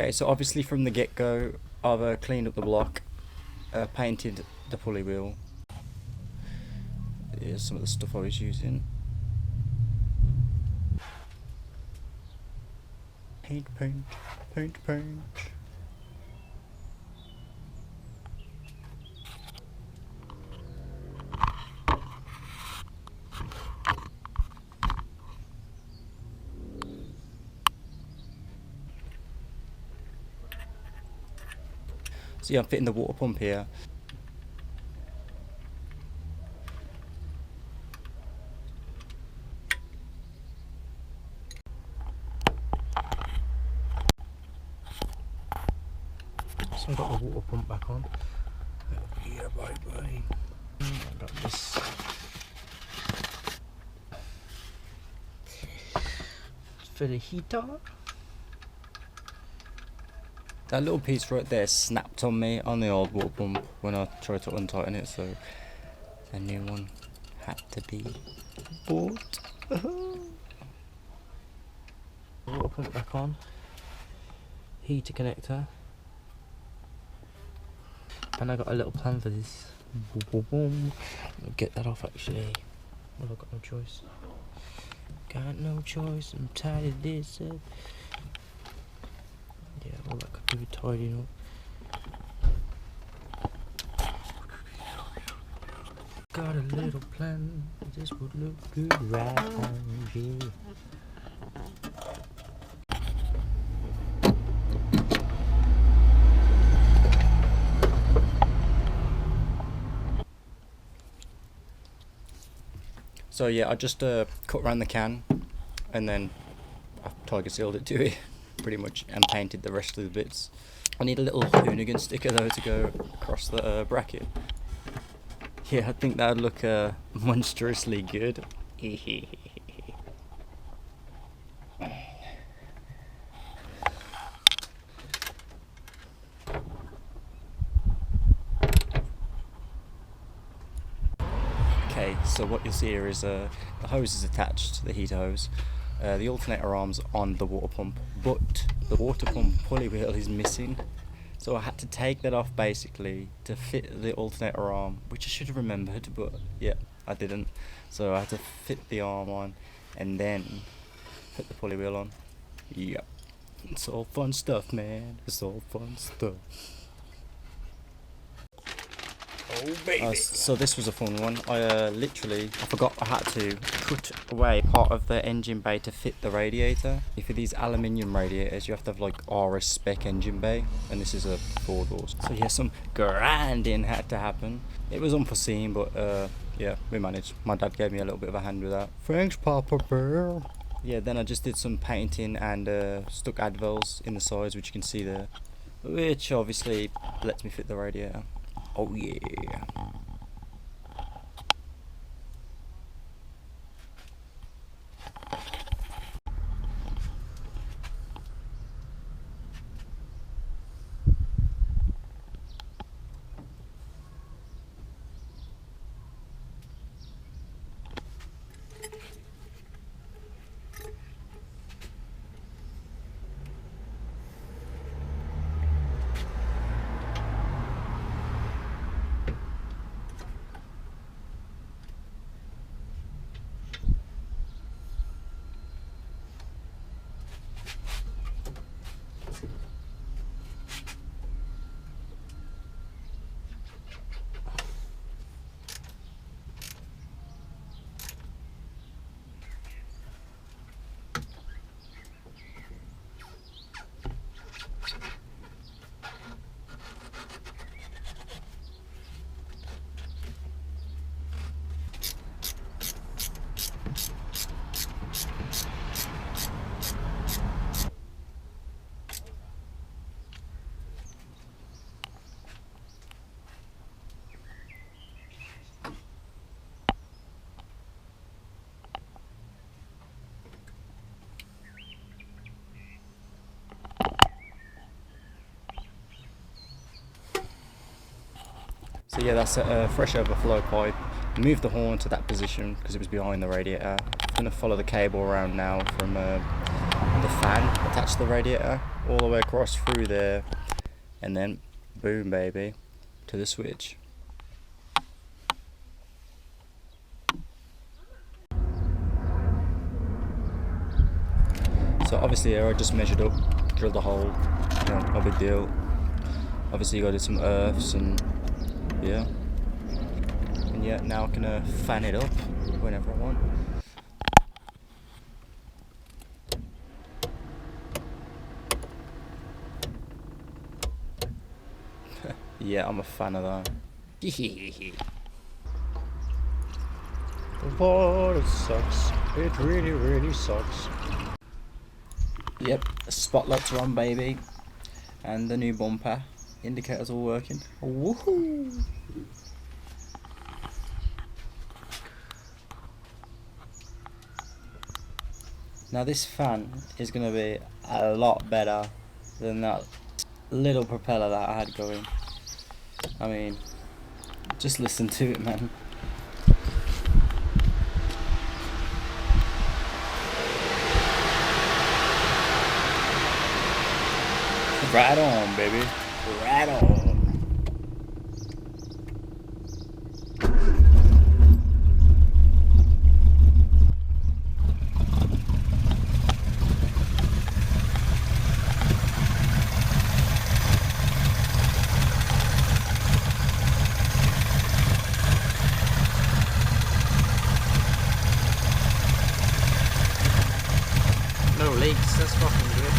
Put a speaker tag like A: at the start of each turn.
A: Okay, so obviously from the get-go, I've cleaned up the block, painted the pulley wheel. Here's some of the stuff I was using. Paint, paint, paint, paint. So yeah, I'm fitting the water pump here. So I've got the water pump back on. Yeah, baby. I've got this. For the heater. That little piece right there snapped on me on the old water pump when I tried to untighten it, so a new one had to be bought. Water pump back on. Heater connector. And I got a little plan for this. Boom, boom, boom. I'll get that off actually. Well, I've got no choice. Got no choice. I'm tired of this. Yeah, well, that could do with tidying up. Got a little plan. This would look good right on here. So yeah, I just cut around the can, and then I tiger sealed it to it, pretty much, and painted the rest of the bits. I need a little hoonigan sticker though to go across the bracket. Yeah, I think that would look monstrously good. Okay, so what you'll see here is the hose is attached to the heater hose. The alternator arm's on the water pump, but the water pump pulley wheel is missing. So I had to take that off basically to fit the alternator arm, which I should have remembered, but yeah, I didn't. So I had to fit the arm on and then put the pulley wheel on. Yep. It's all fun stuff, man. It's all fun stuff. Oh baby. So this was a fun one. I forgot I had to cut away part of the engine bay to fit the radiator. If for these aluminium radiators, you have to have like RS spec engine bay, and this is a 4-door. So yeah, some grinding had to happen. It was unforeseen, but yeah, we managed. My dad gave me a little bit of a hand with that. Thanks, Papa Bear. Yeah, then I just did some painting and stuck advils in the sides, which you can see there, which obviously lets me fit the radiator. Oh yeah. So yeah, that's a fresh overflow pipe. Move the horn to that position because it was behind the radiator. I'm going to follow the cable around now from the fan attached to the radiator all the way across through there, and then boom baby to the switch. So obviously here I just measured up, drilled a hole, you know, no big deal. Obviously you got to do some earths and yeah. And yeah, now I can fan it up whenever I want. Yeah, I'm a fan of that. The water sucks. It really, really sucks. Yep, the spotlights are on, baby. And the new bumper. Indicators all working. Woohoo! Now this fan is going to be a lot better than that little propeller that I had going. I mean, just listen to it, man. Right on, baby. Right on. No leaks, that's fucking good.